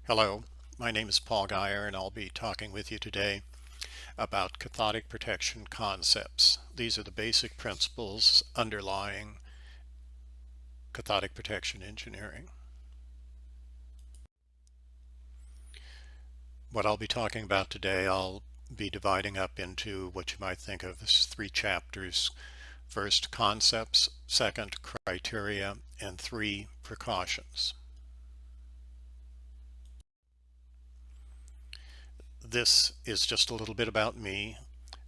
Hello, my name is Paul Geyer and I'll be talking with you today about cathodic protection concepts. These are the basic principles underlying cathodic protection engineering. What I'll be talking about today, I'll be dividing up into what you might think of as 3 chapters. First, concepts, second, criteria, and 3, precautions. This is just a little bit about me.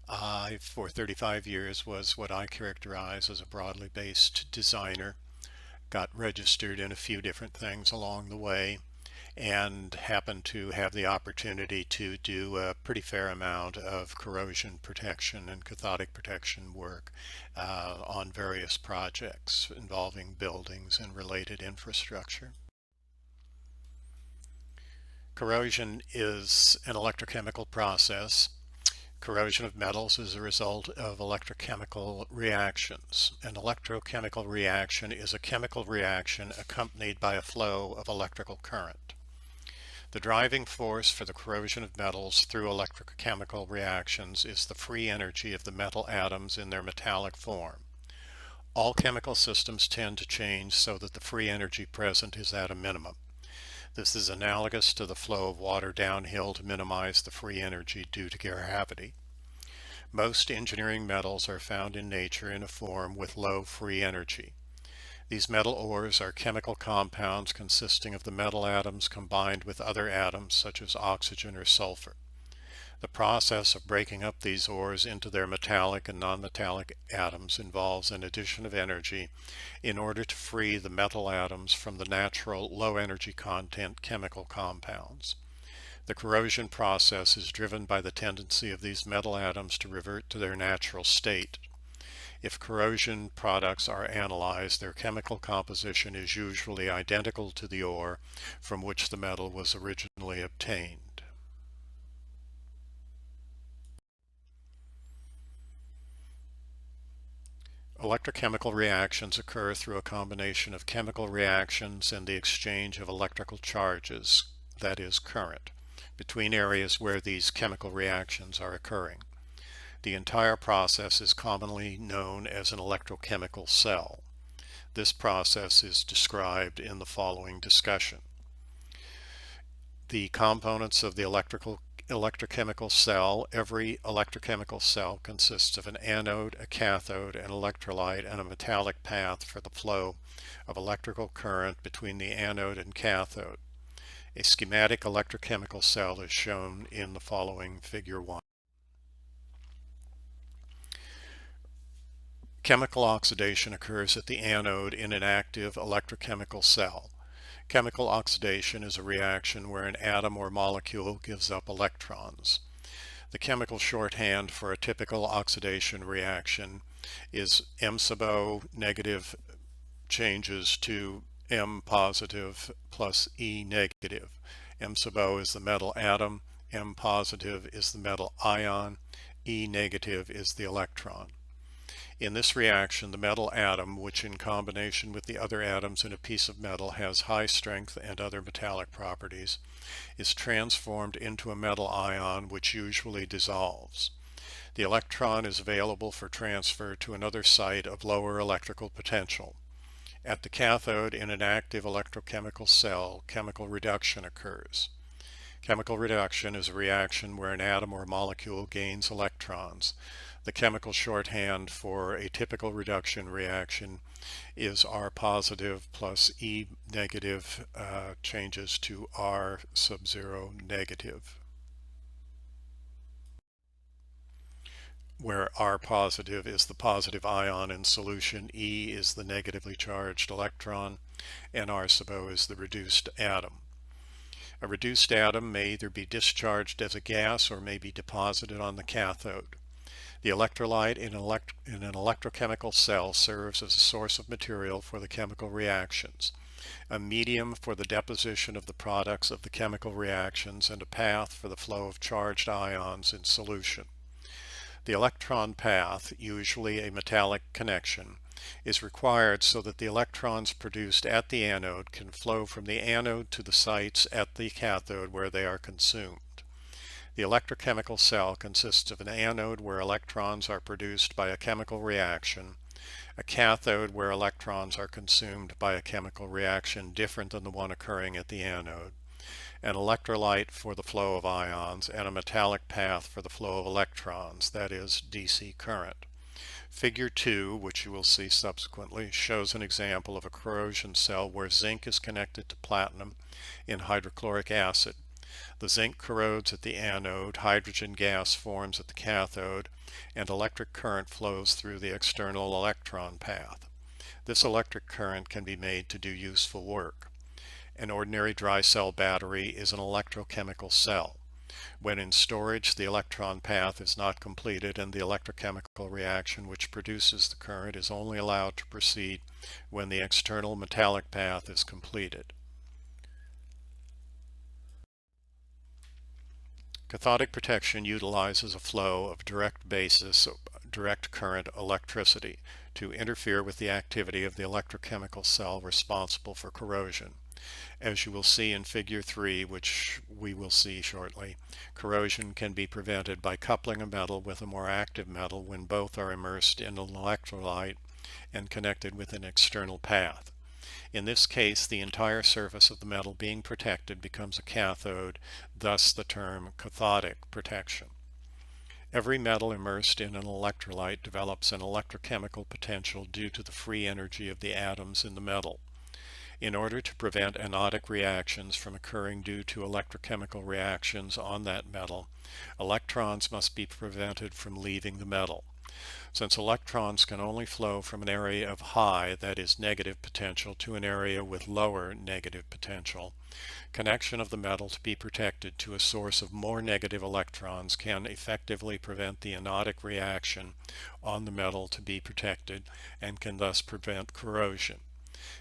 I, for 35 years, was what I characterize as a broadly based designer. Got registered in a few different things along the way and happened to have the opportunity to do a pretty fair amount of corrosion protection and cathodic protection work on various projects involving buildings and related infrastructure. Corrosion is an electrochemical process. Corrosion of metals is a result of electrochemical reactions. An electrochemical reaction is a chemical reaction accompanied by a flow of electrical current. The driving force for the corrosion of metals through electrochemical reactions is the free energy of the metal atoms in their metallic form. All chemical systems tend to change so that the free energy present is at a minimum. This is analogous to the flow of water downhill to minimize the free energy due to gravity. Most engineering metals are found in nature in a form with low free energy. These metal ores are chemical compounds consisting of the metal atoms combined with other atoms such as oxygen or sulfur. The process of breaking up these ores into their metallic and nonmetallic atoms involves an addition of energy in order to free the metal atoms from the natural low energy content chemical compounds. The corrosion process is driven by the tendency of these metal atoms to revert to their natural state. If corrosion products are analyzed, their chemical composition is usually identical to the ore from which the metal was originally obtained. Electrochemical reactions occur through a combination of chemical reactions and the exchange of electrical charges, that is, current, between areas where these chemical reactions are occurring. The entire process is commonly known as an electrochemical cell. This process is described in the following discussion. The components of the electrochemical cell. Every electrochemical cell consists of an anode, a cathode, an electrolyte, and a metallic path for the flow of electrical current between the anode and cathode. A schematic electrochemical cell is shown in the following figure 1. Chemical oxidation occurs at the anode in an active electrochemical cell. Chemical oxidation is a reaction where an atom or molecule gives up electrons. The chemical shorthand for a typical oxidation reaction is M sub O negative changes to M positive plus E negative. M sub O is the metal atom, M positive is the metal ion, E negative is the electron. In this reaction, the metal atom, which in combination with the other atoms in a piece of metal has high strength and other metallic properties, is transformed into a metal ion which usually dissolves. The electron is available for transfer to another site of lower electrical potential. At the cathode in an active electrochemical cell, chemical reduction occurs. Chemical reduction is a reaction where an atom or molecule gains electrons. The chemical shorthand for a typical reduction reaction is R positive plus E negative changes to R sub 0 negative, where R positive is the positive ion in solution, E is the negatively charged electron, and R sub O is the reduced atom. A reduced atom may either be discharged as a gas or may be deposited on the cathode. The electrolyte in an electrochemical cell serves as a source of material for the chemical reactions, a medium for the deposition of the products of the chemical reactions, and a path for the flow of charged ions in solution. The electron path, usually a metallic connection, is required so that the electrons produced at the anode can flow from the anode to the sites at the cathode where they are consumed. The electrochemical cell consists of an anode where electrons are produced by a chemical reaction, a cathode where electrons are consumed by a chemical reaction different than the one occurring at the anode, an electrolyte for the flow of ions, and a metallic path for the flow of electrons, that is, DC current. Figure 2, which you will see subsequently, shows an example of a corrosion cell where zinc is connected to platinum in hydrochloric acid. The zinc corrodes at the anode, hydrogen gas forms at the cathode, and electric current flows through the external electron path. This electric current can be made to do useful work. An ordinary dry cell battery is an electrochemical cell. When in storage, the electron path is not completed and the electrochemical reaction which produces the current is only allowed to proceed when the external metallic path is completed. Cathodic protection utilizes a flow of direct current electricity to interfere with the activity of the electrochemical cell responsible for corrosion. As you will see in figure 3, which we will see shortly, corrosion can be prevented by coupling a metal with a more active metal when both are immersed in an electrolyte and connected with an external path. In this case, the entire surface of the metal being protected becomes a cathode, thus the term cathodic protection. Every metal immersed in an electrolyte develops an electrochemical potential due to the free energy of the atoms in the metal. In order to prevent anodic reactions from occurring due to electrochemical reactions on that metal, electrons must be prevented from leaving the metal. Since electrons can only flow from an area of high, that is negative potential, to an area with lower negative potential, connection of the metal to be protected to a source of more negative electrons can effectively prevent the anodic reaction on the metal to be protected and can thus prevent corrosion.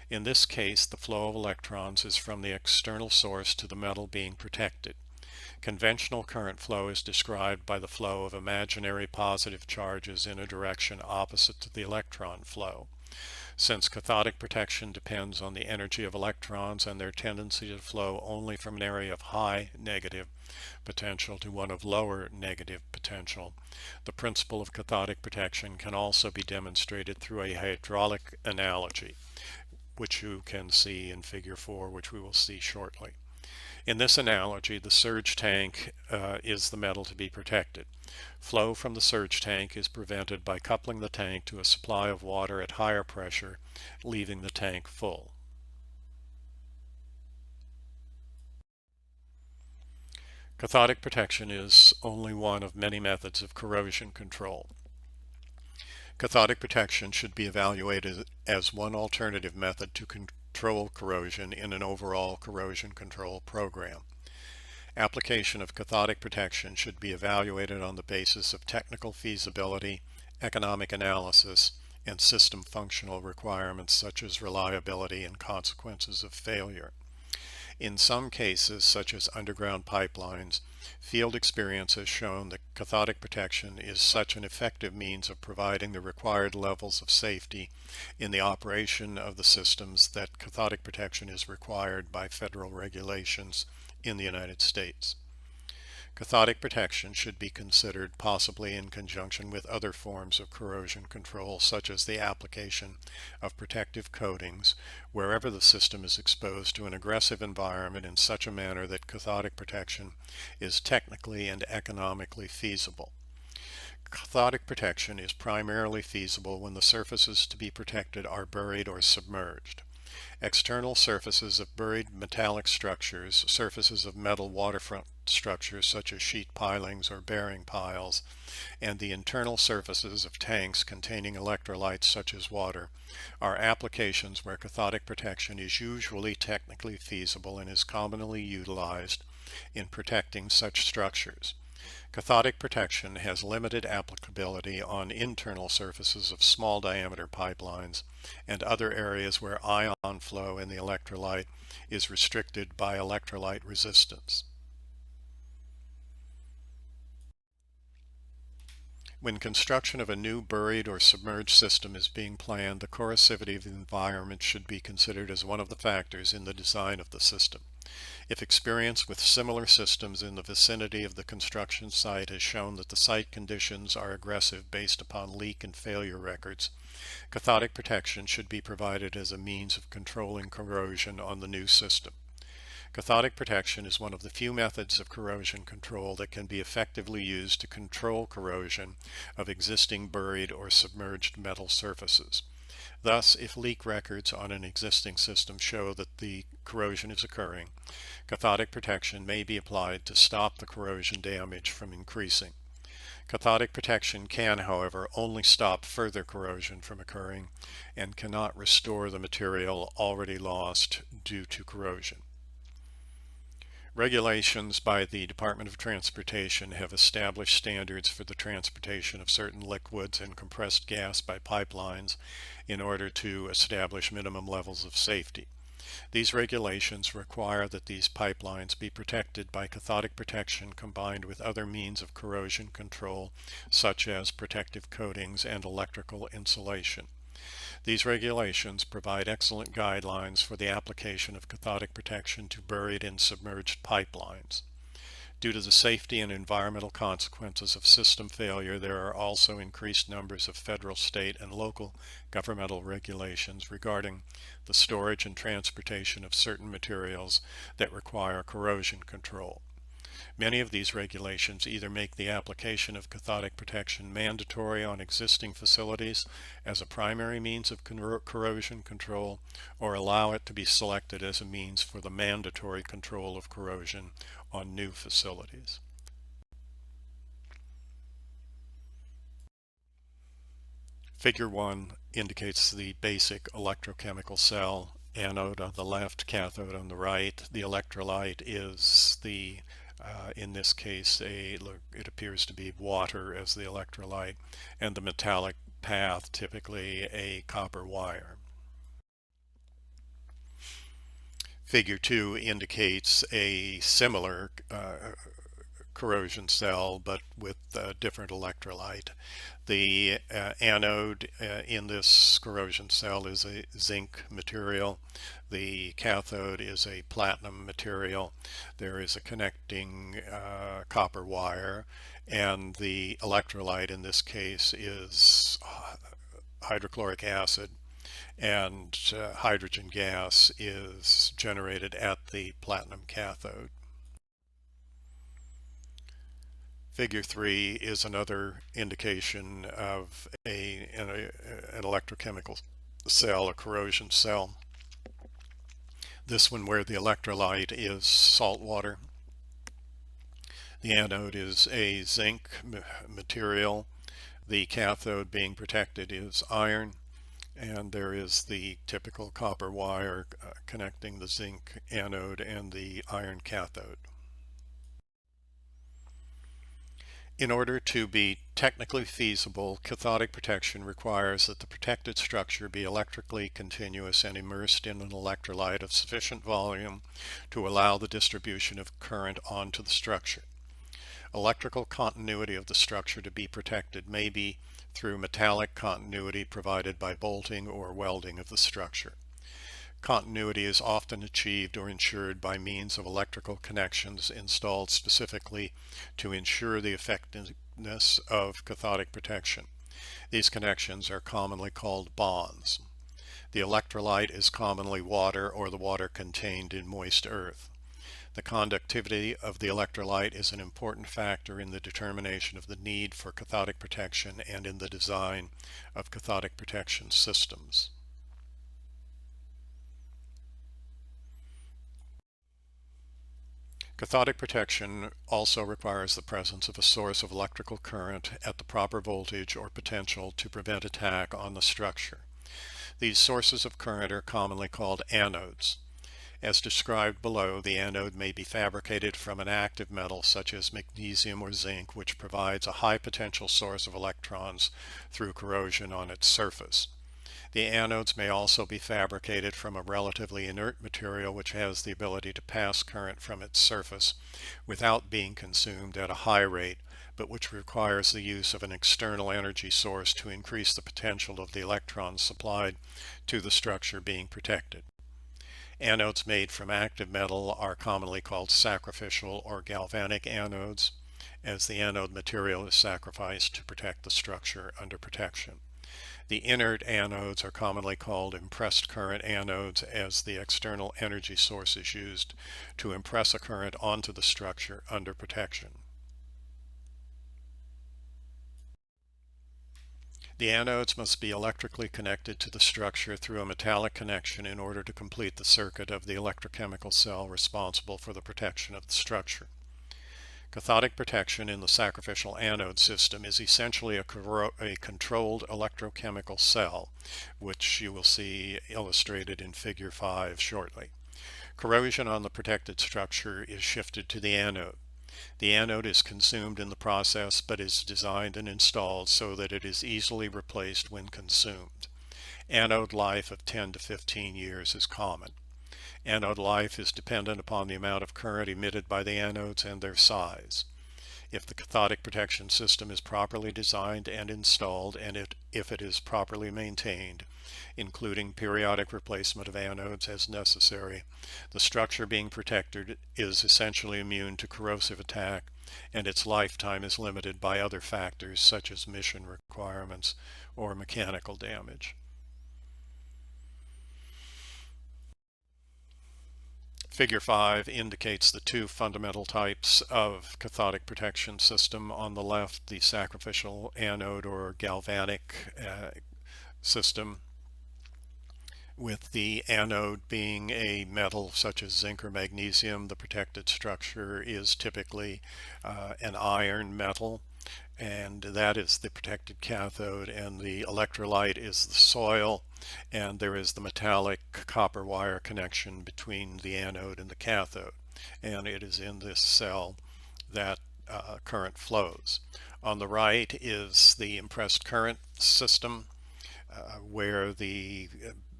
In this case, the flow of electrons is from the external source to the metal being protected. Conventional current flow is described by the flow of imaginary positive charges in a direction opposite to the electron flow. Since cathodic protection depends on the energy of electrons and their tendency to flow only from an area of high negative potential to one of lower negative potential, the principle of cathodic protection can also be demonstrated through a hydraulic analogy, which you can see in figure 4, which we will see shortly. In this analogy, the surge tank is the metal to be protected. Flow from the surge tank is prevented by coupling the tank to a supply of water at higher pressure, leaving the tank full. Cathodic protection is only one of many methods of corrosion control. Cathodic protection should be evaluated as one alternative method to control corrosion in an overall corrosion control program. Application of cathodic protection should be evaluated on the basis of technical feasibility, economic analysis, and system functional requirements such as reliability and consequences of failure. In some cases, such as underground pipelines, field experience has shown that cathodic protection is such an effective means of providing the required levels of safety in the operation of the systems that cathodic protection is required by federal regulations in the United States. Cathodic protection should be considered possibly in conjunction with other forms of corrosion control, such as the application of protective coatings wherever the system is exposed to an aggressive environment in such a manner that cathodic protection is technically and economically feasible. Cathodic protection is primarily feasible when the surfaces to be protected are buried or submerged. External surfaces of buried metallic structures, surfaces of metal waterfront structures such as sheet pilings or bearing piles, and the internal surfaces of tanks containing electrolytes such as water are applications where cathodic protection is usually technically feasible and is commonly utilized in protecting such structures. Cathodic protection has limited applicability on internal surfaces of small diameter pipelines and other areas where ion flow in the electrolyte is restricted by electrolyte resistance. When construction of a new buried or submerged system is being planned, the corrosivity of the environment should be considered as one of the factors in the design of the system. If experience with similar systems in the vicinity of the construction site has shown that the site conditions are aggressive based upon leak and failure records, cathodic protection should be provided as a means of controlling corrosion on the new system. Cathodic protection is one of the few methods of corrosion control that can be effectively used to control corrosion of existing buried or submerged metal surfaces. Thus, if leak records on an existing system show that the corrosion is occurring, cathodic protection may be applied to stop the corrosion damage from increasing. Cathodic protection can, however, only stop further corrosion from occurring and cannot restore the material already lost due to corrosion. Regulations by the Department of Transportation have established standards for the transportation of certain liquids and compressed gas by pipelines in order to establish minimum levels of safety. These regulations require that these pipelines be protected by cathodic protection combined with other means of corrosion control, such as protective coatings and electrical insulation. These regulations provide excellent guidelines for the application of cathodic protection to buried and submerged pipelines. Due to the safety and environmental consequences of system failure, there are also increased numbers of federal, state, and local governmental regulations regarding the storage and transportation of certain materials that require corrosion control. Many of these regulations either make the application of cathodic protection mandatory on existing facilities as a primary means of corrosion control, or allow it to be selected as a means for the mandatory control of corrosion on new facilities. Figure 1 indicates the basic electrochemical cell, anode on the left, cathode on the right. The electrolyte is in this case, it appears to be water as the electrolyte, and the metallic path, typically a copper wire. Figure 2 indicates a similar corrosion cell, but with a different electrolyte. The anode in this corrosion cell is a zinc material. The cathode is a platinum material. There is a connecting copper wire, and the electrolyte in this case is hydrochloric acid, and hydrogen gas is generated at the platinum cathode. Figure 3 is another indication of an electrochemical cell, a corrosion cell. This one where the electrolyte is salt water. The anode is a zinc material. The cathode being protected is iron, and there is the typical copper wire connecting the zinc anode and the iron cathode. In order to be technically feasible, cathodic protection requires that the protected structure be electrically continuous and immersed in an electrolyte of sufficient volume to allow the distribution of current onto the structure. Electrical continuity of the structure to be protected may be through metallic continuity provided by bolting or welding of the structure. Continuity is often achieved or ensured by means of electrical connections installed specifically to ensure the effectiveness of cathodic protection. These connections are commonly called bonds. The electrolyte is commonly water or the water contained in moist earth. The conductivity of the electrolyte is an important factor in the determination of the need for cathodic protection and in the design of cathodic protection systems. Cathodic protection also requires the presence of a source of electrical current at the proper voltage or potential to prevent attack on the structure. These sources of current are commonly called anodes. As described below, the anode may be fabricated from an active metal such as magnesium or zinc, which provides a high potential source of electrons through corrosion on its surface. The anodes may also be fabricated from a relatively inert material which has the ability to pass current from its surface without being consumed at a high rate but which requires the use of an external energy source to increase the potential of the electrons supplied to the structure being protected. Anodes made from active metal are commonly called sacrificial or galvanic anodes, as the anode material is sacrificed to protect the structure under protection. The inert anodes are commonly called impressed current anodes, as the external energy source is used to impress a current onto the structure under protection. The anodes must be electrically connected to the structure through a metallic connection in order to complete the circuit of the electrochemical cell responsible for the protection of the structure. Cathodic protection in the sacrificial anode system is essentially a controlled electrochemical cell, which you will see illustrated in Figure 5 shortly. Corrosion on the protected structure is shifted to the anode. The anode is consumed in the process, but is designed and installed so that it is easily replaced when consumed. Anode life of 10 to 15 years is common. Anode life is dependent upon the amount of current emitted by the anodes and their size. If the cathodic protection system is properly designed and installed, and if it is properly maintained, including periodic replacement of anodes as necessary, the structure being protected is essentially immune to corrosive attack, and its lifetime is limited by other factors such as mission requirements or mechanical damage. Figure 5 indicates the two fundamental types of cathodic protection system. On the left, the sacrificial anode or galvanic system, with the anode being a metal such as zinc or magnesium. The protected structure is typically an iron metal, and that is the protected cathode, and the electrolyte is the soil, and there is the metallic copper wire connection between the anode and the cathode, and it is in this cell that current flows. On the right is the impressed current system, where the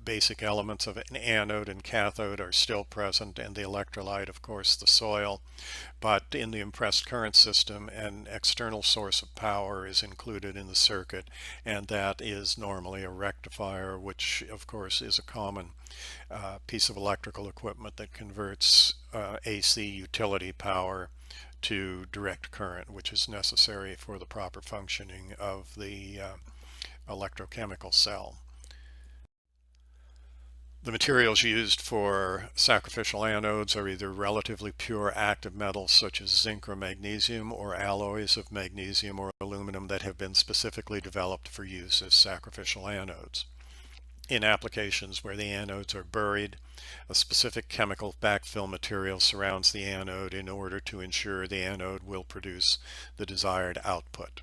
basic elements of an anode and cathode are still present, and the electrolyte, of course, the soil. But in the impressed current system, an external source of power is included in the circuit, and that is normally a rectifier, which of course is a common piece of electrical equipment that converts AC utility power to direct current, which is necessary for the proper functioning of the electrochemical cell. The materials used for sacrificial anodes are either relatively pure active metals such as zinc or magnesium, or alloys of magnesium or aluminum that have been specifically developed for use as sacrificial anodes. In applications where the anodes are buried, a specific chemical backfill material surrounds the anode in order to ensure the anode will produce the desired output.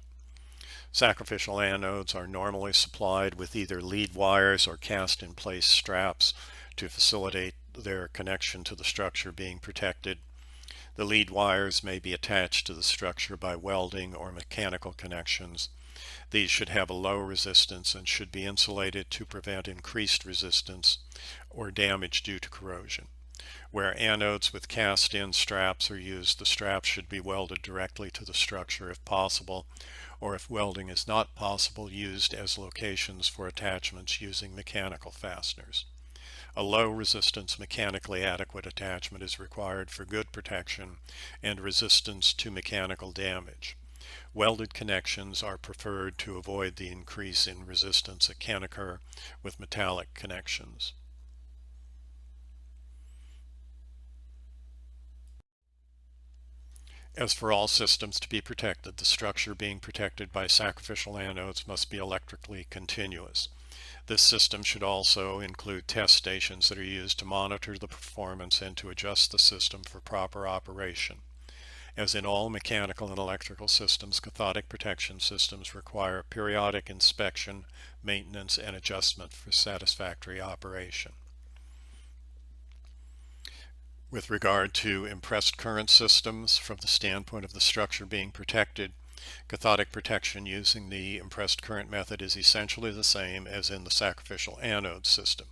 Sacrificial anodes are normally supplied with either lead wires or cast-in-place straps to facilitate their connection to the structure being protected. The lead wires may be attached to the structure by welding or mechanical connections. These should have a low resistance and should be insulated to prevent increased resistance or damage due to corrosion. Where anodes with cast-in straps are used, the straps should be welded directly to the structure if possible, or if welding is not possible, used as locations for attachments using mechanical fasteners. A low resistance mechanically adequate attachment is required for good protection and resistance to mechanical damage. Welded connections are preferred to avoid the increase in resistance that can occur with metallic connections. As for all systems to be protected, the structure being protected by sacrificial anodes must be electrically continuous. This system should also include test stations that are used to monitor the performance and to adjust the system for proper operation. As in all mechanical and electrical systems, cathodic protection systems require periodic inspection, maintenance, and adjustment for satisfactory operation. With regard to impressed current systems, from the standpoint of the structure being protected, cathodic protection using the impressed current method is essentially the same as in the sacrificial anode system.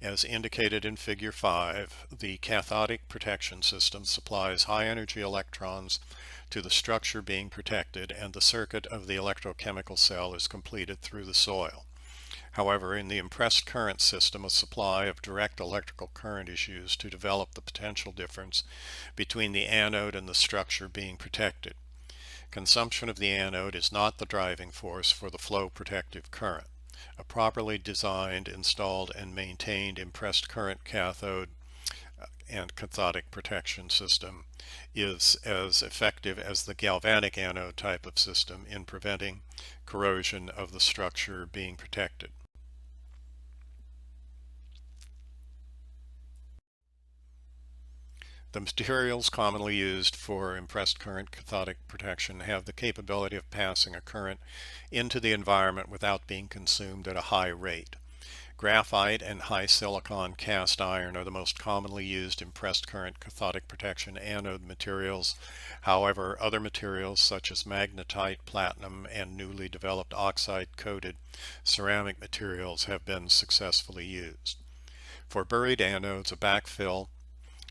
As indicated in Figure 5, the cathodic protection system supplies high-energy electrons to the structure being protected, and the circuit of the electrochemical cell is completed through the soil. However, in the impressed current system, a supply of direct electrical current is used to develop the potential difference between the anode and the structure being protected. Consumption of the anode is not the driving force for the flow protective current. A properly designed, installed, and maintained impressed current cathode and cathodic protection system is as effective as the galvanic anode type of system in preventing corrosion of the structure being protected. The materials commonly used for impressed current cathodic protection have the capability of passing a current into the environment without being consumed at a high rate. Graphite and high silicon cast iron are the most commonly used impressed current cathodic protection anode materials. However, other materials such as magnetite, platinum, and newly developed oxide-coated ceramic materials have been successfully used. For buried anodes, a backfill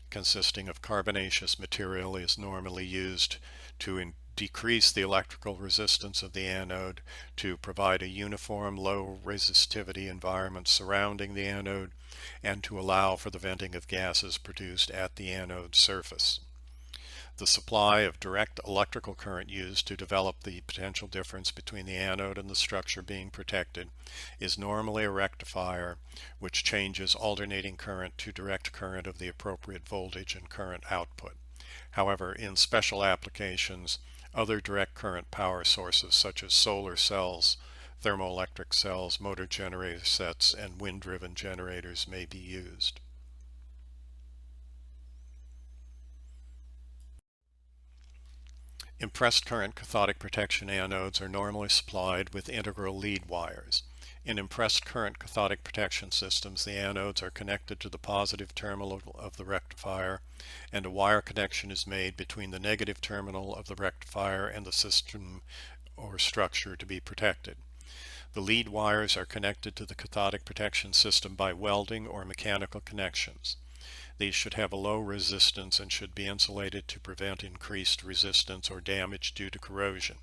consisting of carbonaceous material is normally used to decrease the electrical resistance of the anode, to provide a uniform low resistivity environment surrounding the anode, and to allow for the venting of gases produced at the anode surface. The supply of direct electrical current used to develop the potential difference between the anode and the structure being protected is normally a rectifier, which changes alternating current to direct current of the appropriate voltage and current output. However, in special applications, other direct current power sources such as solar cells, thermoelectric cells, motor generator sets, and wind-driven generators may be used. Impressed current cathodic protection anodes are normally supplied with integral lead wires. In impressed current cathodic protection systems, the anodes are connected to the positive terminal of the rectifier, and a wire connection is made between the negative terminal of the rectifier and the system or structure to be protected. The lead wires are connected to the cathodic protection system by welding or mechanical connections. These should have a low resistance and should be insulated to prevent increased resistance or damage due to corrosion.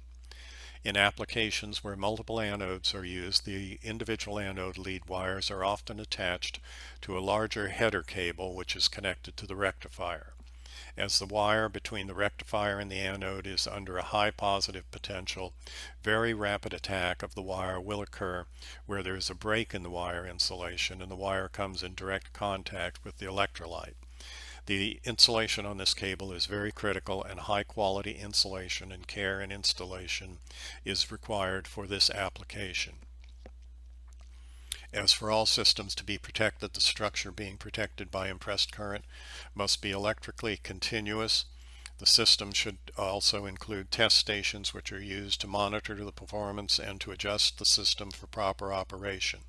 In applications where multiple anodes are used, the individual anode lead wires are often attached to a larger header cable which is connected to the rectifier. As the wire between the rectifier and the anode is under a high positive potential, very rapid attack of the wire will occur where there is a break in the wire insulation and the wire comes in direct contact with the electrolyte. The insulation on this cable is very critical, and high quality insulation and care and installation is required for this application. As for all systems to be protected, the structure being protected by impressed current must be electrically continuous. The system should also include test stations which are used to monitor the performance and to adjust the system for proper operation.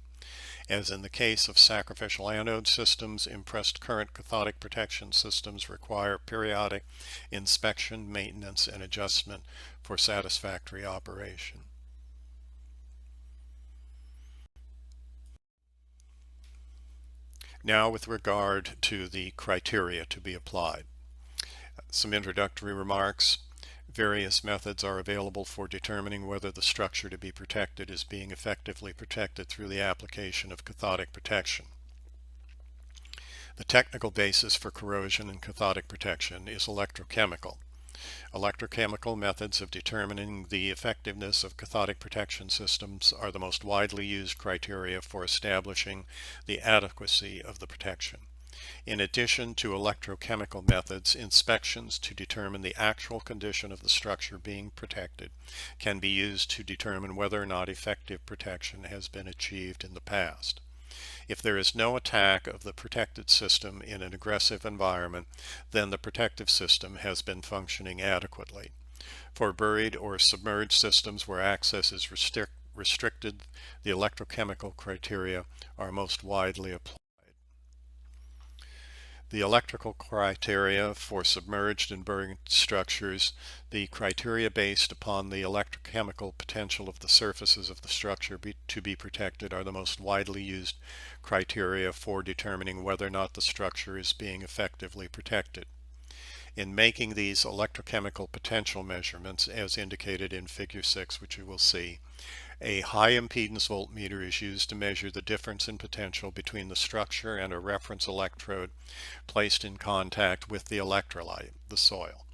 As in the case of sacrificial anode systems, impressed current cathodic protection systems require periodic inspection, maintenance, and adjustment for satisfactory operation. Now, with regard to the criteria to be applied, some introductory remarks. Various methods are available for determining whether the structure to be protected is being effectively protected through the application of cathodic protection. The technical basis for corrosion and cathodic protection is electrochemical. Electrochemical methods of determining the effectiveness of cathodic protection systems are the most widely used criteria for establishing the adequacy of the protection. In addition to electrochemical methods, inspections to determine the actual condition of the structure being protected can be used to determine whether or not effective protection has been achieved in the past. If there is no attack of the protected system in an aggressive environment, then the protective system has been functioning adequately. For buried or submerged systems where access is restricted, the electrochemical criteria are most widely applied. The electrical criteria for submerged and buried structures, the criteria based upon the electrochemical potential of the surfaces of the structure to be protected, are the most widely used criteria for determining whether or not the structure is being effectively protected. In making these electrochemical potential measurements, as indicated in Figure 6, which you will see, a high impedance voltmeter is used to measure the difference in potential between the structure and a reference electrode placed in contact with the electrolyte, the soil.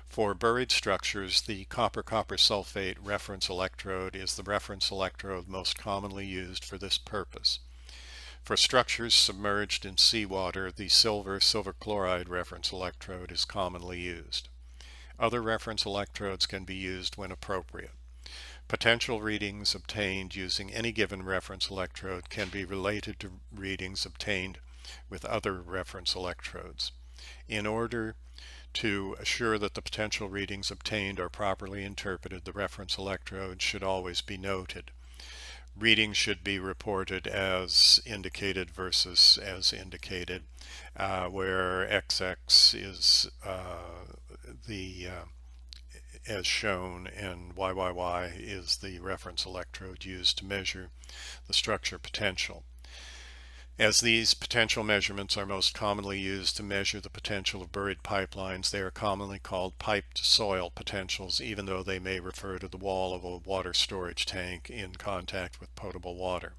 For buried structures, the copper-copper sulfate reference electrode is the reference electrode most commonly used for this purpose. For structures submerged in seawater, the silver-silver chloride reference electrode is commonly used. Other reference electrodes can be used when appropriate. Potential readings obtained using any given reference electrode can be related to readings obtained with other reference electrodes. In order to assure that the potential readings obtained are properly interpreted, the reference electrode should always be noted. Readings should be reported as indicated versus as indicated, where XX is as shown and YYY is the reference electrode used to measure the structure potential. As these potential measurements are most commonly used to measure the potential of buried pipelines, they are commonly called pipe-to-soil potentials, even though they may refer to the wall of a water storage tank in contact with potable water.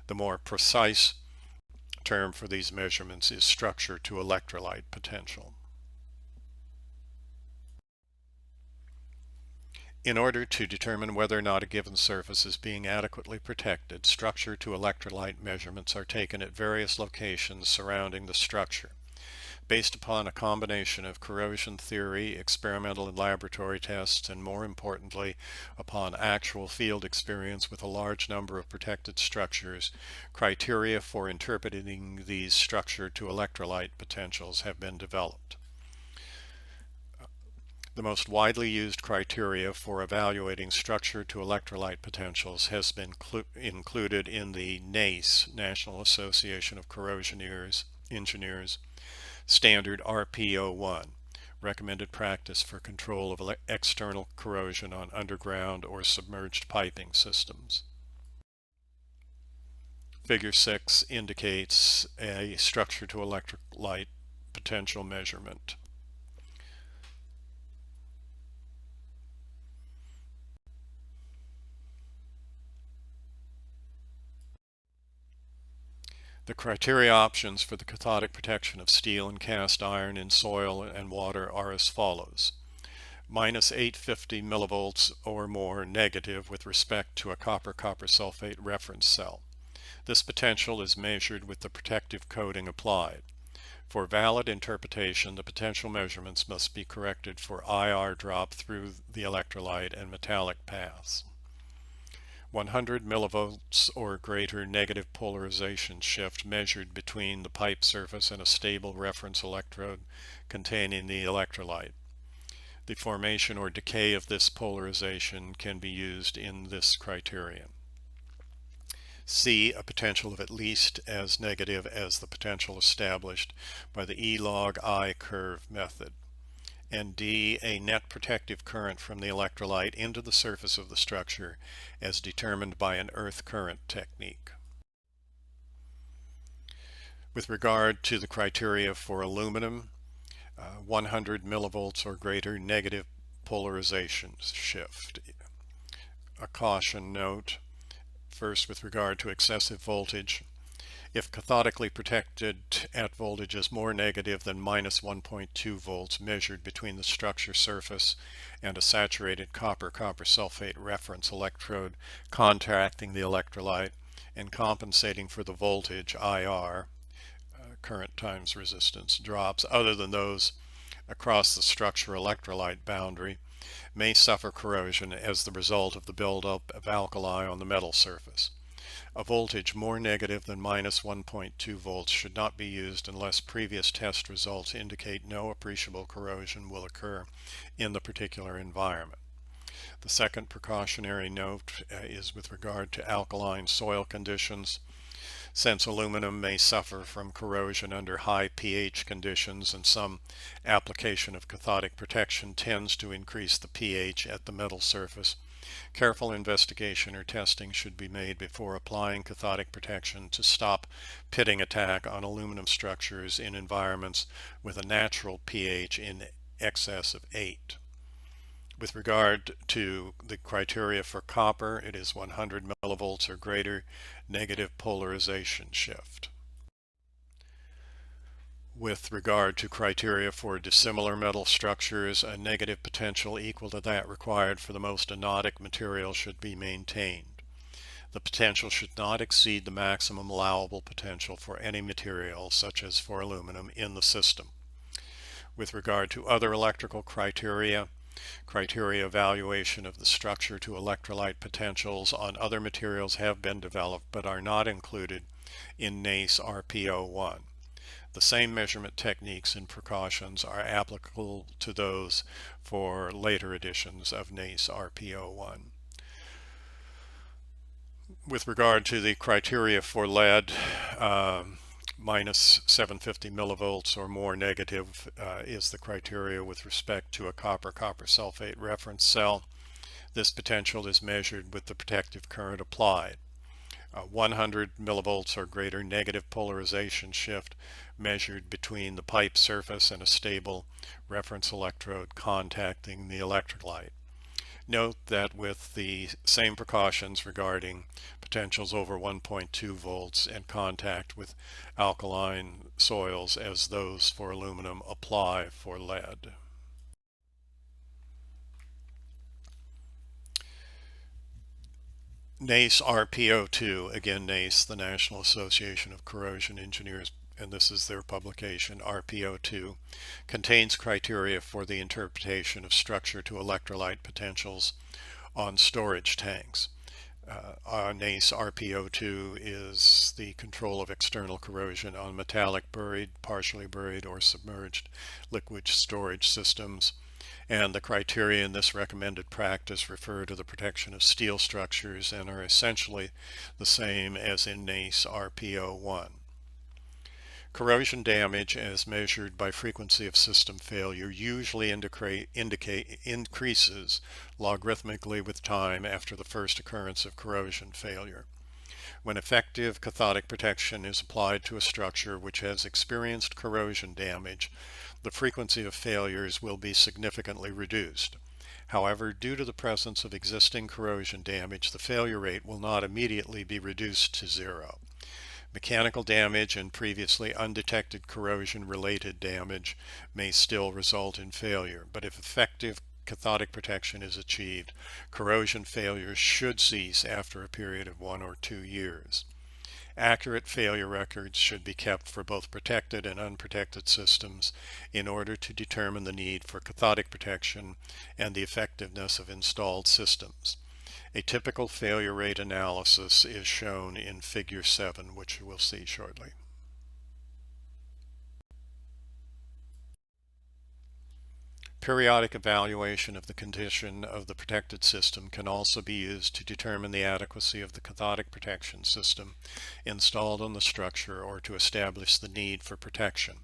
The more precise term for these measurements is structure-to-electrolyte potential. In order to determine whether or not a given surface is being adequately protected, structure-to-electrolyte measurements are taken at various locations surrounding the structure. Based upon a combination of corrosion theory, experimental and laboratory tests, and more importantly, upon actual field experience with a large number of protected structures, criteria for interpreting these structure-to-electrolyte potentials have been developed. The most widely used criteria for evaluating structure-to-electrolyte potentials has been included in the NACE, National Association of Corrosion Engineers, Standard RP01, Recommended Practice for Control of External Corrosion on Underground or Submerged Piping Systems. Figure 6 indicates a structure-to-electrolyte potential measurement. The criteria options for the cathodic protection of steel and cast iron in soil and water are as follows. Minus 850 millivolts or more negative with respect to a copper-copper sulfate reference cell. This potential is measured with the protective coating applied. For valid interpretation, the potential measurements must be corrected for IR drop through the electrolyte and metallic paths. 100 millivolts or greater negative polarization shift measured between the pipe surface and a stable reference electrode containing the electrolyte. The formation or decay of this polarization can be used in this criterion. C, a potential of at least as negative as the potential established by the E log I curve method. And D, a net protective current from the electrolyte into the surface of the structure as determined by an earth current technique. With regard to the criteria for aluminum, 100 millivolts or greater negative polarization shift. A caution note, first with regard to excessive voltage. If cathodically protected at voltages more negative than minus 1.2 volts measured between the structure surface and a saturated copper-copper sulfate reference electrode contacting the electrolyte and compensating for the voltage IR, current times resistance, drops other than those across the structure-electrolyte boundary may suffer corrosion as the result of the buildup of alkali on the metal surface. A voltage more negative than minus 1.2 volts should not be used unless previous test results indicate no appreciable corrosion will occur in the particular environment. The second precautionary note is with regard to alkaline soil conditions. Since aluminum may suffer from corrosion under high pH conditions and some application of cathodic protection tends to increase the pH at the metal surface, Careful investigation or testing should be made before applying cathodic protection to stop pitting attack on aluminum structures in environments with a natural pH in excess of 8. With regard to the criteria for copper, it is 100 millivolts or greater negative polarization shift. With regard to criteria for dissimilar metal structures, a negative potential equal to that required for the most anodic material should be maintained. The potential should not exceed the maximum allowable potential for any material, such as for aluminum, in the system. With regard to other electrical criteria evaluation of the structure to electrolyte potentials on other materials have been developed but are not included in NACE RPO1. The same measurement techniques and precautions are applicable to those for later editions of NACE RPO1. With regard to the criteria for lead, minus 750 millivolts or more negative is the criteria with respect to a copper sulfate reference cell. This potential is measured with the protective current applied. 100 millivolts or greater negative polarization shift measured between the pipe surface and a stable reference electrode contacting the electrolyte. Note that with the same precautions regarding potentials over 1.2 volts and contact with alkaline soils as those for aluminum apply for lead. NACE RPO2, again NACE, the National Association of Corrosion Engineers, and this is their publication, RPO2, contains criteria for the interpretation of structure to electrolyte potentials on storage tanks. NACE RPO2 is the control of external corrosion on metallic buried, partially buried, or submerged liquid storage systems. And the criteria in this recommended practice refer to the protection of steel structures and are essentially the same as in NACE RPO1. Corrosion damage as measured by frequency of system failure usually increases logarithmically with time after the first occurrence of corrosion failure. When effective cathodic protection is applied to a structure which has experienced corrosion damage, the frequency of failures will be significantly reduced. However, due to the presence of existing corrosion damage, the failure rate will not immediately be reduced to zero. Mechanical damage and previously undetected corrosion-related damage may still result in failure, but if effective cathodic protection is achieved, corrosion failures should cease after a period of 1 or 2 years. Accurate failure records should be kept for both protected and unprotected systems in order to determine the need for cathodic protection and the effectiveness of installed systems. A typical failure rate analysis is shown in Figure 7, which you will see shortly. Periodic evaluation of the condition of the protected system can also be used to determine the adequacy of the cathodic protection system installed on the structure or to establish the need for protection.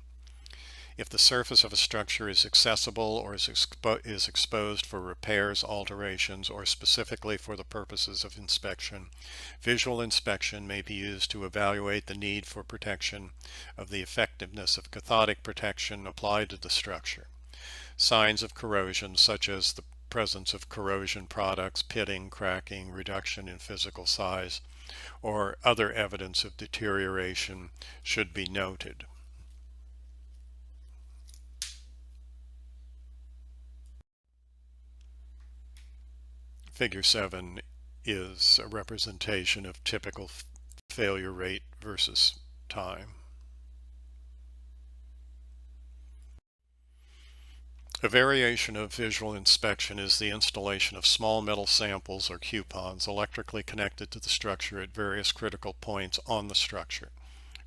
If the surface of a structure is accessible or is exposed for repairs, alterations, or specifically for the purposes of inspection, visual inspection may be used to evaluate the need for protection of the effectiveness of cathodic protection applied to the structure. Signs of corrosion, such as the presence of corrosion products, pitting, cracking, reduction in physical size, or other evidence of deterioration, should be noted. Figure 7 is a representation of typical failure rate versus time. A variation of visual inspection is the installation of small metal samples or coupons electrically connected to the structure at various critical points on the structure.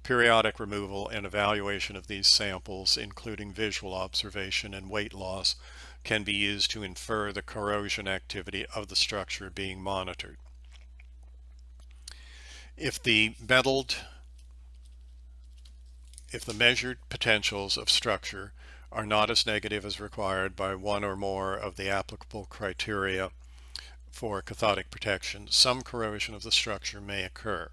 Periodic removal and evaluation of these samples, including visual observation and weight loss, can be used to infer the corrosion activity of the structure being monitored. If the measured potentials of structure are not as negative as required by one or more of the applicable criteria for cathodic protection, some corrosion of the structure may occur.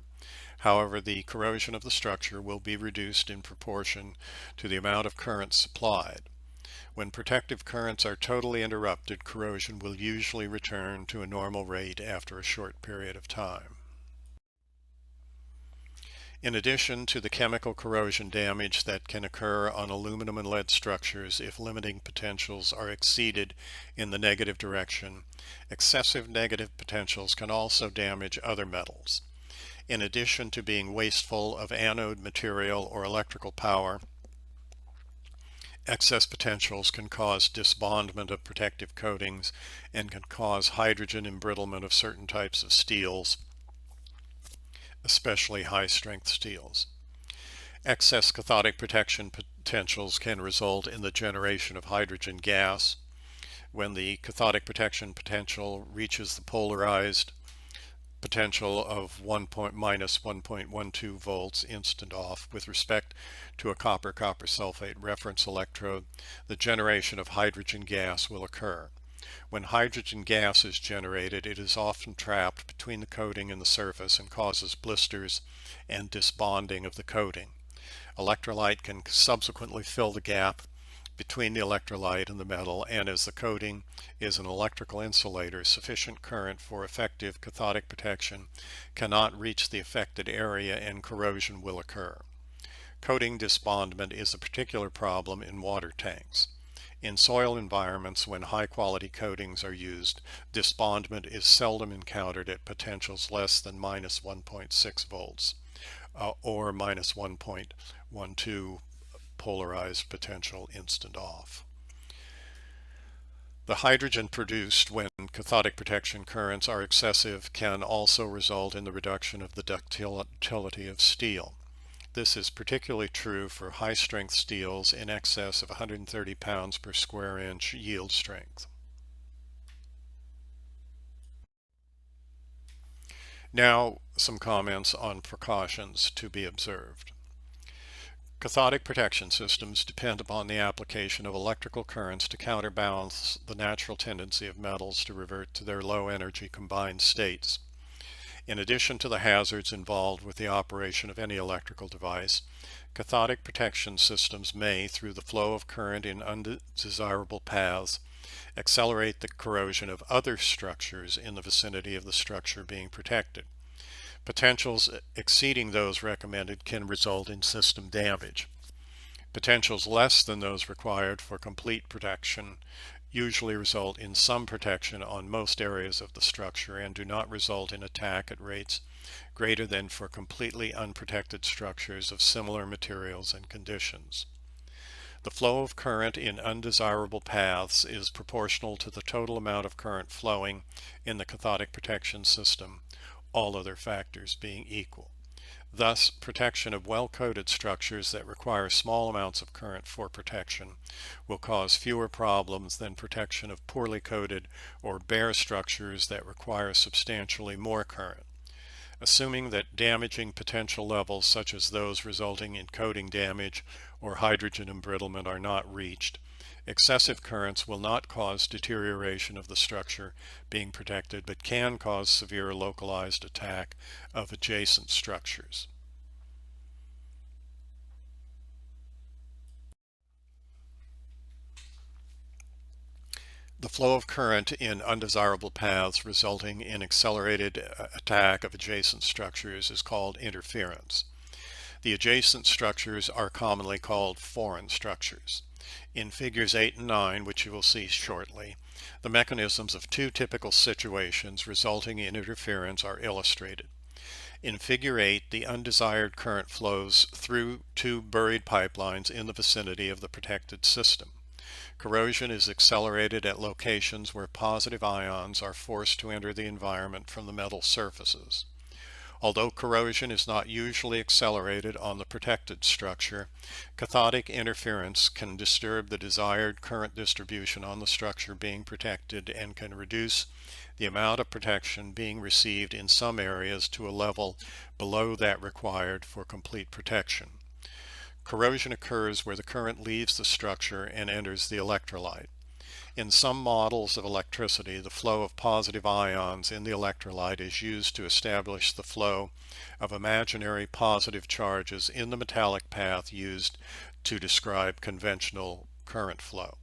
However, the corrosion of the structure will be reduced in proportion to the amount of current supplied. When protective currents are totally interrupted, corrosion will usually return to a normal rate after a short period of time. In addition to the chemical corrosion damage that can occur on aluminum and lead structures if limiting potentials are exceeded in the negative direction, excessive negative potentials can also damage other metals. In addition to being wasteful of anode material or electrical power, excess potentials can cause disbondment of protective coatings and can cause hydrogen embrittlement of certain types of steels, especially high-strength steels. Excess cathodic protection potentials can result in the generation of hydrogen gas. When the cathodic protection potential reaches the polarized potential of minus 1.12 volts instant off with respect to a copper-copper sulfate reference electrode, the generation of hydrogen gas will occur. When hydrogen gas is generated, it is often trapped between the coating and the surface and causes blisters and disbonding of the coating. Electrolyte can subsequently fill the gap between the electrolyte and the metal, and as the coating is an electrical insulator, sufficient current for effective cathodic protection cannot reach the affected area and corrosion will occur. Coating disbondment is a particular problem in water tanks. In soil environments, when high-quality coatings are used, disbondment is seldom encountered at potentials less than minus 1.6 volts or minus 1.12 polarized potential instant off. The hydrogen produced when cathodic protection currents are excessive can also result in the reduction of the ductility of steel. This is particularly true for high-strength steels in excess of 130 pounds per square inch yield strength. Now, some comments on precautions to be observed. Cathodic protection systems depend upon the application of electrical currents to counterbalance the natural tendency of metals to revert to their low-energy combined states. In addition to the hazards involved with the operation of any electrical device, cathodic protection systems may, through the flow of current in undesirable paths, accelerate the corrosion of other structures in the vicinity of the structure being protected. Potentials exceeding those recommended can result in system damage. Potentials less than those required for complete protection usually result in some protection on most areas of the structure and do not result in attack at rates greater than for completely unprotected structures of similar materials and conditions. The flow of current in undesirable paths is proportional to the total amount of current flowing in the cathodic protection system, all other factors being equal. Thus, protection of well-coated structures that require small amounts of current for protection will cause fewer problems than protection of poorly coated or bare structures that require substantially more current. Assuming that damaging potential levels such as those resulting in coating damage or hydrogen embrittlement are not reached, excessive currents will not cause deterioration of the structure being protected, but can cause severe localized attack of adjacent structures. The flow of current in undesirable paths resulting in accelerated attack of adjacent structures is called interference. The adjacent structures are commonly called foreign structures. In figures 8 and 9, which you will see shortly, the mechanisms of two typical situations resulting in interference are illustrated. In figure 8, the undesired current flows through two buried pipelines in the vicinity of the protected system. Corrosion is accelerated at locations where positive ions are forced to enter the environment from the metal surfaces. Although corrosion is not usually accelerated on the protected structure, cathodic interference can disturb the desired current distribution on the structure being protected and can reduce the amount of protection being received in some areas to a level below that required for complete protection. Corrosion occurs where the current leaves the structure and enters the electrolyte. In some models of electricity, the flow of positive ions in the electrolyte is used to establish the flow of imaginary positive charges in the metallic path used to describe conventional current flow.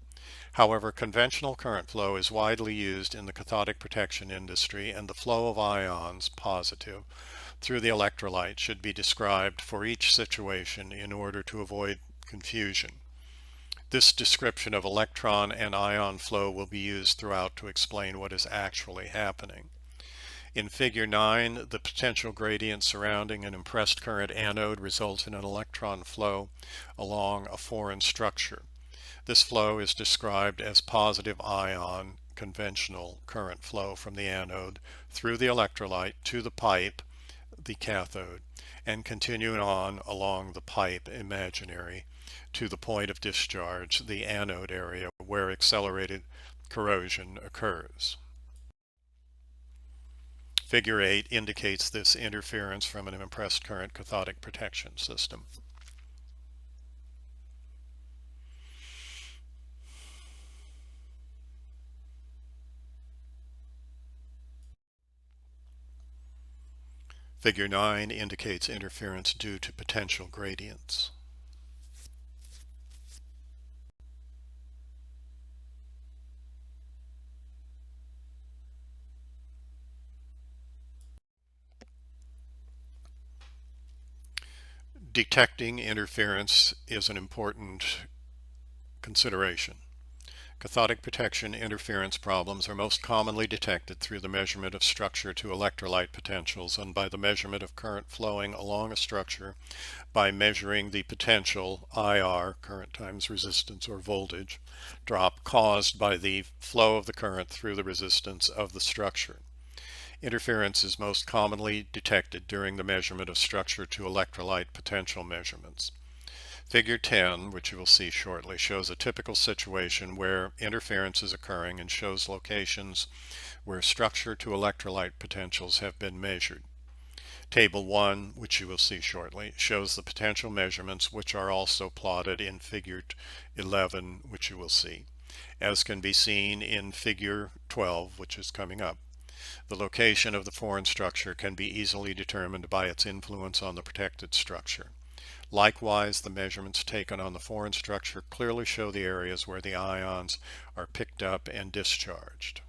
However, conventional current flow is widely used in the cathodic protection industry, and the flow of ions, positive, through the electrolyte should be described for each situation in order to avoid confusion. This description of electron and ion flow will be used throughout to explain what is actually happening. In Figure 9, the potential gradient surrounding an impressed current anode results in an electron flow along a foreign structure. This flow is described as positive ion conventional current flow from the anode through the electrolyte to the pipe, the cathode, and continuing on along the pipe, imaginary, to the point of discharge, the anode area, where accelerated corrosion occurs. Figure 8 indicates this interference from an impressed current cathodic protection system. Figure 9 indicates interference due to potential gradients. Detecting interference is an important consideration. Cathodic protection interference problems are most commonly detected through the measurement of structure to electrolyte potentials and by the measurement of current flowing along a structure by measuring the potential IR, current times resistance or voltage, drop caused by the flow of the current through the resistance of the structure. Interference is most commonly detected during the measurement of structure to electrolyte potential measurements. Figure 10, which you will see shortly, shows a typical situation where interference is occurring and shows locations where structure to electrolyte potentials have been measured. Table 1, which you will see shortly, shows the potential measurements, which are also plotted in Figure 11, which you will see, as can be seen in Figure 12, which is coming up. The location of the foreign structure can be easily determined by its influence on the protected structure. Likewise, the measurements taken on the foreign structure clearly show the areas where the ions are picked up and discharged.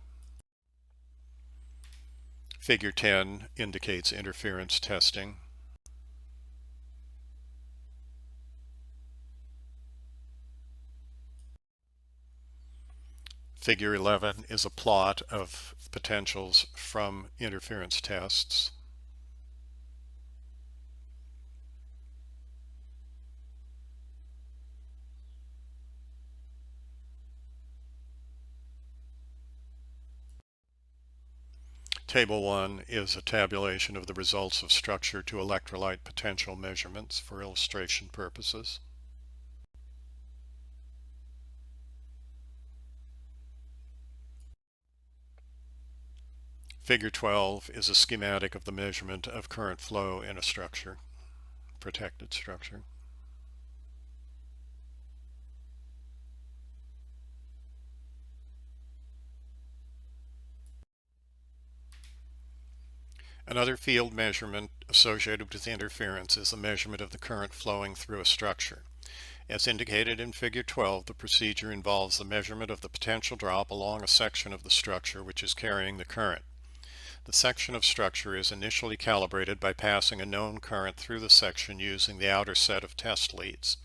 Figure 10 indicates interference testing. Figure 11 is a plot of potentials from interference tests. Table 1 is a tabulation of the results of structure to electrolyte potential measurements for illustration purposes. Figure 12 is a schematic of the measurement of current flow in a structure, protected structure. Another field measurement associated with interference is the measurement of the current flowing through a structure. As indicated in Figure 12, the procedure involves the measurement of the potential drop along a section of the structure which is carrying the current. The section of structure is initially calibrated by passing a known current through the section using the outer set of test leads.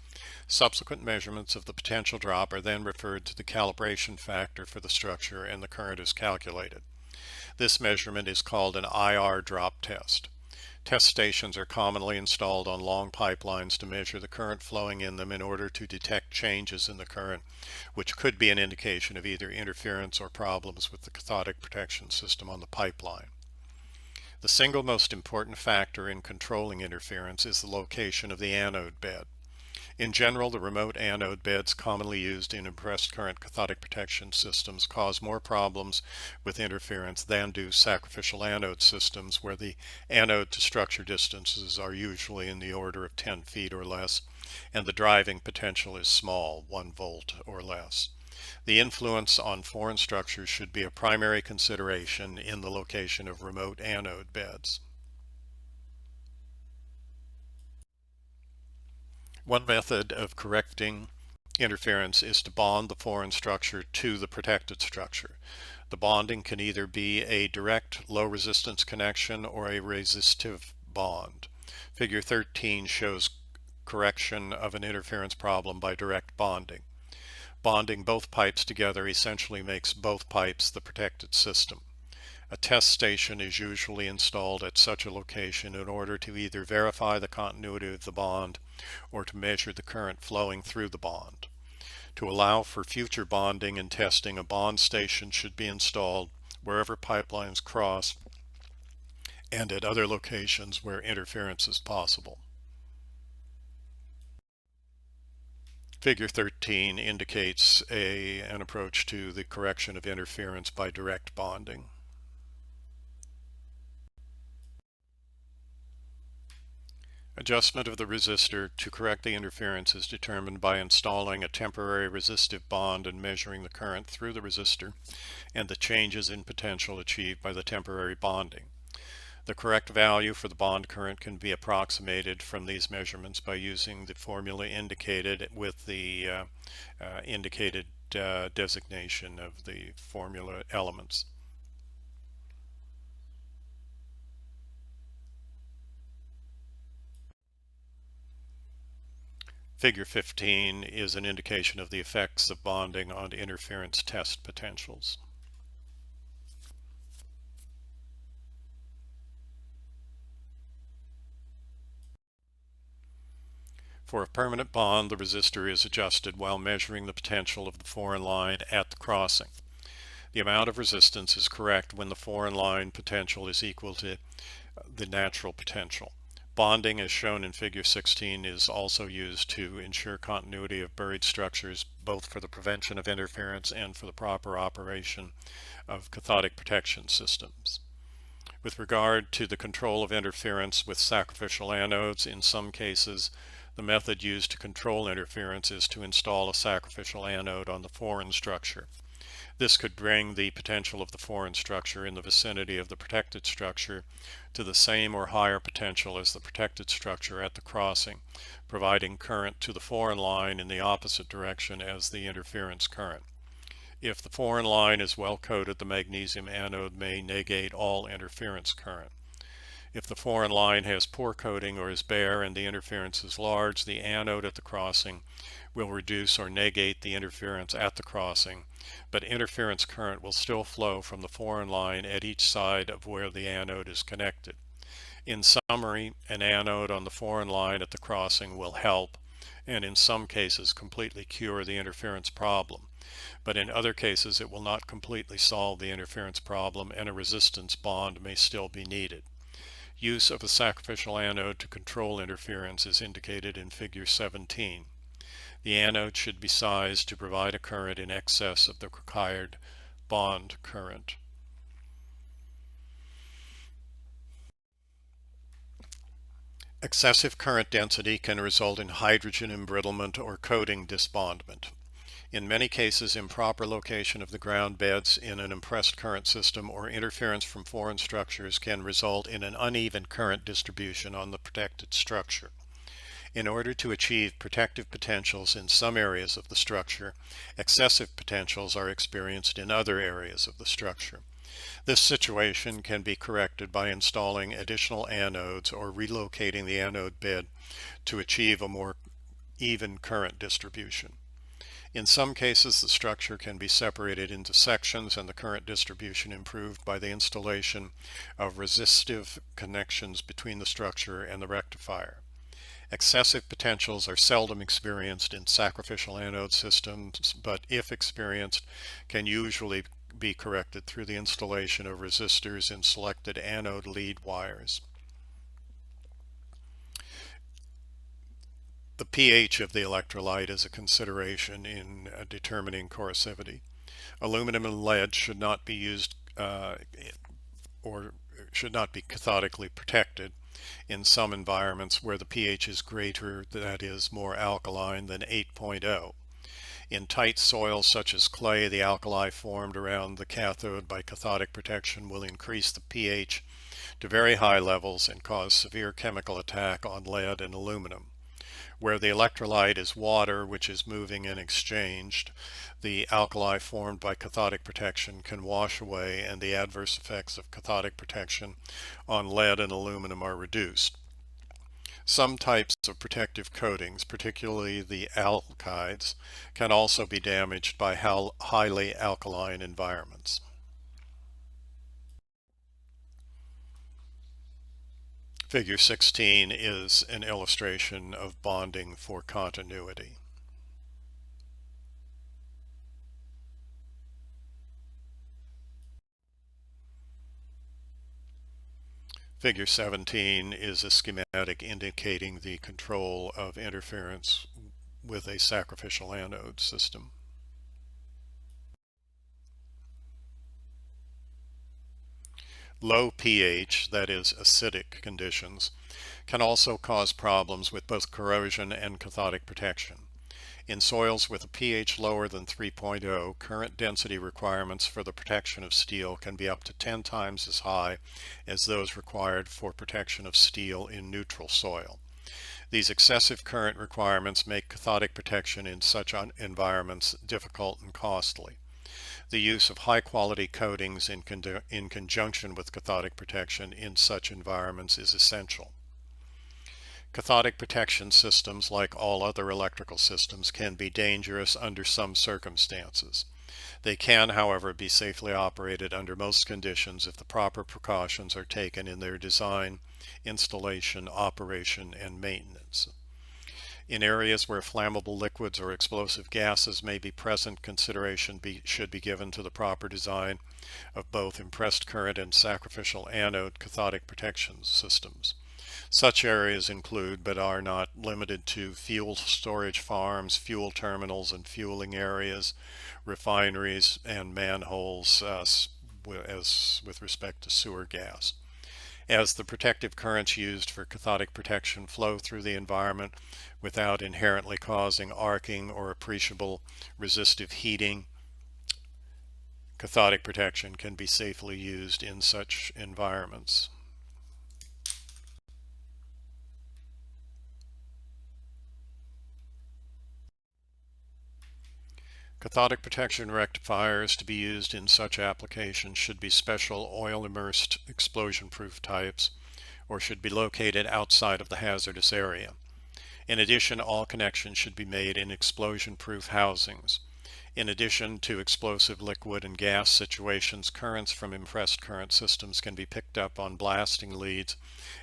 Subsequent measurements of the potential drop are then referred to the calibration factor for the structure, and the current is calculated. This measurement is called an IR drop test. Test stations are commonly installed on long pipelines to measure the current flowing in them in order to detect changes in the current, which could be an indication of either interference or problems with the cathodic protection system on the pipeline. The single most important factor in controlling interference is the location of the anode bed. In general, the remote anode beds commonly used in impressed current cathodic protection systems cause more problems with interference than do sacrificial anode systems, where the anode to structure distances are usually in the order of 10 feet or less, and the driving potential is small, 1 volt or less. The influence on foreign structures should be a primary consideration in the location of remote anode beds. One method of correcting interference is to bond the foreign structure to the protected structure. The bonding can either be a direct low resistance connection or a resistive bond. Figure 13 shows correction of an interference problem by direct bonding. Bonding both pipes together essentially makes both pipes the protected system. A test station is usually installed at such a location in order to either verify the continuity of the bond or to measure the current flowing through the bond. To allow for future bonding and testing, a bond station should be installed wherever pipelines cross and at other locations where interference is possible. Figure 13 indicates an approach to the correction of interference by direct bonding. Adjustment of the resistor to correct the interference is determined by installing a temporary resistive bond and measuring the current through the resistor and the changes in potential achieved by the temporary bonding. The correct value for the bond current can be approximated from these measurements by using the formula indicated with the indicated designation of the formula elements. Figure 15 is an indication of the effects of bonding on interference test potentials. For a permanent bond, the resistor is adjusted while measuring the potential of the foreign line at the crossing. The amount of resistance is correct when the foreign line potential is equal to the natural potential. Bonding, as shown in figure 16, is also used to ensure continuity of buried structures, both for the prevention of interference and for the proper operation of cathodic protection systems. With regard to the control of interference with sacrificial anodes, in some cases, the method used to control interference is to install a sacrificial anode on the foreign structure. This could bring the potential of the foreign structure in the vicinity of the protected structure to the same or higher potential as the protected structure at the crossing, providing current to the foreign line in the opposite direction as the interference current. If the foreign line is well coated, the magnesium anode may negate all interference current. If the foreign line has poor coating or is bare and the interference is large, the anode at the crossing will reduce or negate the interference at the crossing, but interference current will still flow from the foreign line at each side of where the anode is connected. In summary, an anode on the foreign line at the crossing will help, and in some cases completely cure the interference problem, but in other cases it will not completely solve the interference problem and a resistance bond may still be needed. Use of a sacrificial anode to control interference is indicated in figure 17. The anode should be sized to provide a current in excess of the required bond current. Excessive current density can result in hydrogen embrittlement or coating disbondment. In many cases, improper location of the ground beds in an impressed current system or interference from foreign structures can result in an uneven current distribution on the protected structure. In order to achieve protective potentials in some areas of the structure, excessive potentials are experienced in other areas of the structure. This situation can be corrected by installing additional anodes or relocating the anode bed to achieve a more even current distribution. In some cases, the structure can be separated into sections and the current distribution improved by the installation of resistive connections between the structure and the rectifier. Excessive potentials are seldom experienced in sacrificial anode systems, but if experienced, can usually be corrected through the installation of resistors in selected anode lead wires. The pH of the electrolyte is a consideration in determining corrosivity. Aluminum and lead should not be used or should not be cathodically protected in some environments where the pH is greater, that is more alkaline than 8.0. In tight soils such as clay, the alkali formed around the cathode by cathodic protection will increase the pH to very high levels and cause severe chemical attack on lead and aluminum. Where the electrolyte is water, which is moving and exchanged, the alkali formed by cathodic protection can wash away and the adverse effects of cathodic protection on lead and aluminum are reduced. Some types of protective coatings, particularly the alkydes, can also be damaged by highly alkaline environments. Figure 16 is an illustration of bonding for continuity. Figure 17 is a schematic indicating the control of interference with a sacrificial anode system. Low pH, that is acidic conditions, can also cause problems with both corrosion and cathodic protection. In soils with a pH lower than 3.0, current density requirements for the protection of steel can be up to 10 times as high as those required for protection of steel in neutral soil. These excessive current requirements make cathodic protection in such environments difficult and costly. The use of high-quality coatings in conjunction with cathodic protection in such environments is essential. Cathodic protection systems, like all other electrical systems, can be dangerous under some circumstances. They can, however, be safely operated under most conditions if the proper precautions are taken in their design, installation, operation, and maintenance. In areas where flammable liquids or explosive gases may be present, consideration should be given to the proper design of both impressed current and sacrificial anode cathodic protection systems. Such areas include, but are not limited to, fuel storage farms, fuel terminals and fueling areas, refineries, and manholes as with respect to sewer gas. As the protective currents used for cathodic protection flow through the environment without inherently causing arcing or appreciable resistive heating, cathodic protection can be safely used in such environments. Cathodic protection rectifiers to be used in such applications should be special oil-immersed explosion-proof types or should be located outside of the hazardous area. In addition, all connections should be made in explosion-proof housings. In addition to explosive liquid and gas situations, currents from impressed current systems can be picked up on blasting leads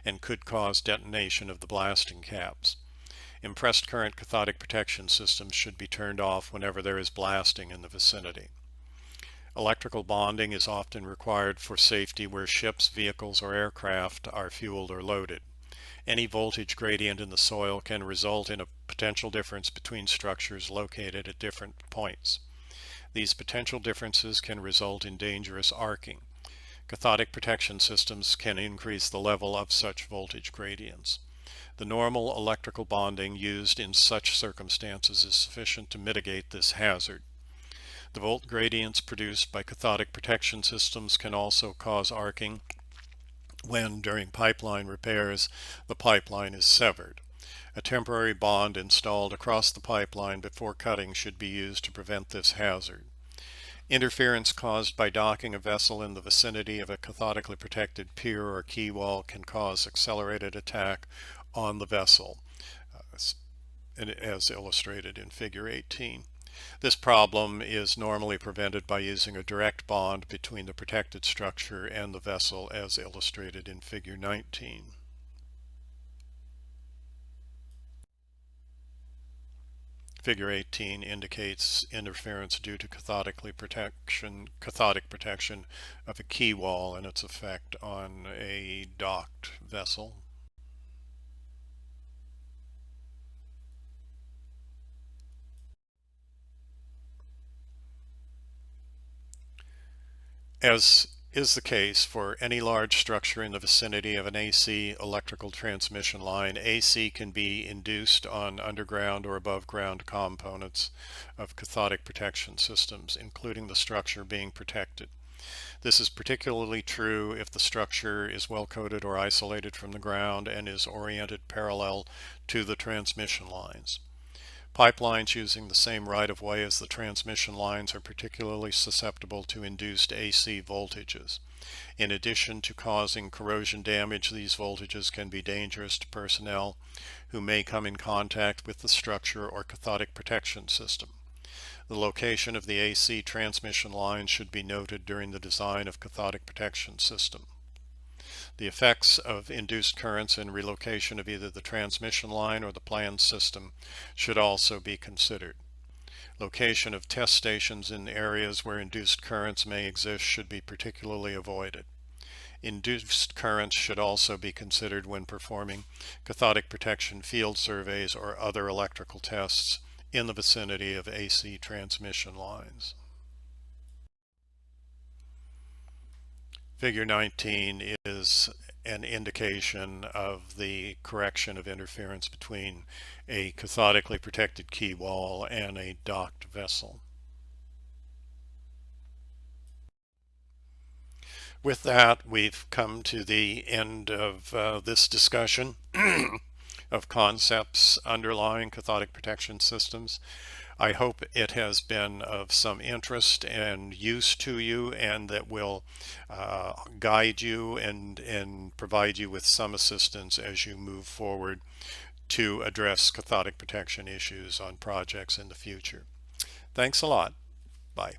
and could cause detonation of the blasting caps. Impressed current cathodic protection systems should be turned off whenever there is blasting in the vicinity. Electrical bonding is often required for safety where ships, vehicles, or aircraft are fueled or loaded. Any voltage gradient in the soil can result in a potential difference between structures located at different points. These potential differences can result in dangerous arcing. Cathodic protection systems can increase the level of such voltage gradients. The normal electrical bonding used in such circumstances is sufficient to mitigate this hazard. The volt gradients produced by cathodic protection systems can also cause arcing when, during pipeline repairs, the pipeline is severed. A temporary bond installed across the pipeline before cutting should be used to prevent this hazard. Interference caused by docking a vessel in the vicinity of a cathodically protected pier or quay wall can cause accelerated attack on the vessel, as illustrated in Figure 18. This problem is normally prevented by using a direct bond between the protected structure and the vessel, as illustrated in Figure 19. Figure 18 indicates interference due to cathodic protection of a quay wall and its effect on a docked vessel. As is the case for any large structure in the vicinity of an AC electrical transmission line. AC can be induced on underground or above ground components of cathodic protection systems, including the structure being protected. This is particularly true if the structure is well coated or isolated from the ground and is oriented parallel to the transmission lines. Pipelines using the same right-of-way as the transmission lines are particularly susceptible to induced AC voltages. In addition to causing corrosion damage, these voltages can be dangerous to personnel who may come in contact with the structure or cathodic protection system. The location of the AC transmission line should be noted during the design of cathodic protection system. The effects of induced currents and relocation of either the transmission line or the planned system should also be considered. Location of test stations in areas where induced currents may exist should be particularly avoided. Induced currents should also be considered when performing cathodic protection field surveys or other electrical tests in the vicinity of AC transmission lines. Figure 19 is an indication of the correction of interference between a cathodically protected key wall and a docked vessel. With that, we've come to the end of this discussion of concepts underlying cathodic protection systems. I hope it has been of some interest and use to you, and that will guide you and provide you with some assistance as you move forward to address cathodic protection issues on projects in the future. Thanks a lot. Bye.